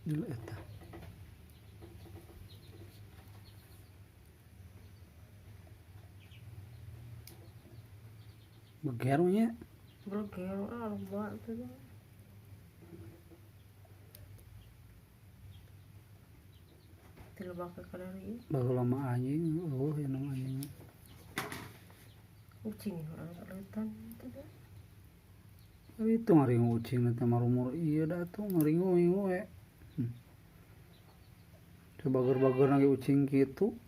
Dulu eta. Beger nya. Beger loba tuh. Tilu bakal kadari. Baheula mah anjing, yang anjing. Ucing orang kelihatan tuh. Itu ngaringu ucing nanti marumur iya dah tuh ngaringu we. Coba bager-bager lagi ucing gitu.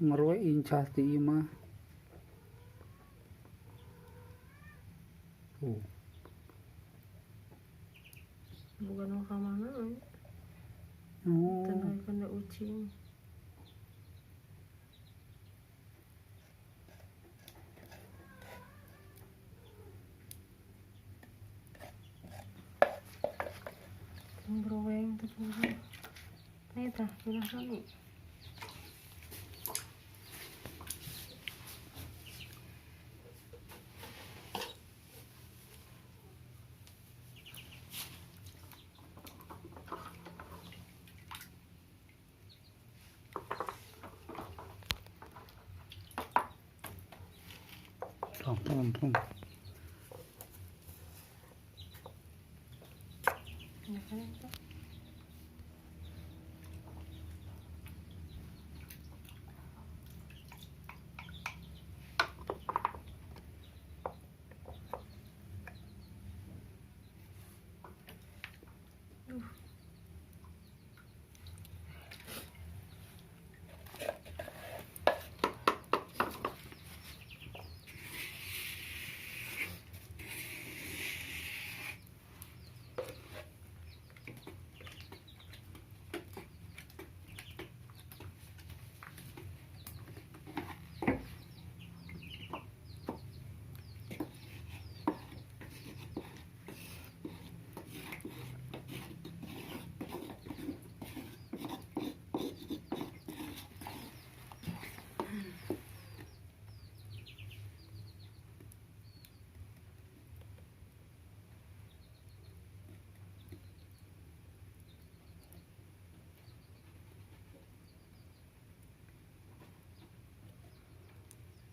Ngerwe incas di imah. Tuh. Bukan ke mana? Oh. Tenang kena ucing. Berweng tuh. Ayo dah, pindah kami. Tong.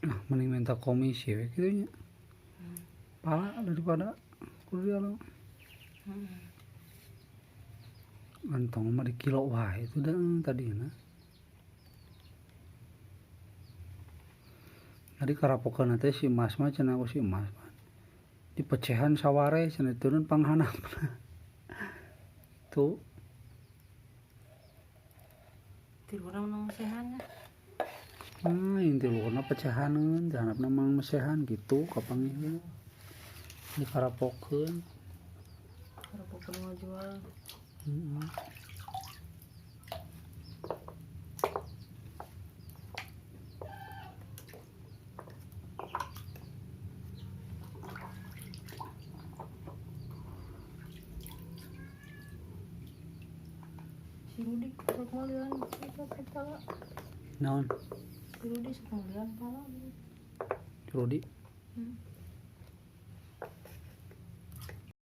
Nah, mending minta komisi ya gitu nya. Pala daripada kuliah lo. Antong mah di kilo wae itu dah tadi na. Tadi karapokeun teh si Mas mah cenah ku si Mas. Di pecehan saware cenah turun panghanap. Tuh. Tilu orang nang mesehannya. Inti luhurna pecahaneun, diharapna mang mesehan gitu kapanggih. Di karapokeun. Karapokeun ngajual. Si Rudi sok malian kita. Naon? Si Rudi sok malian pala. Rudi.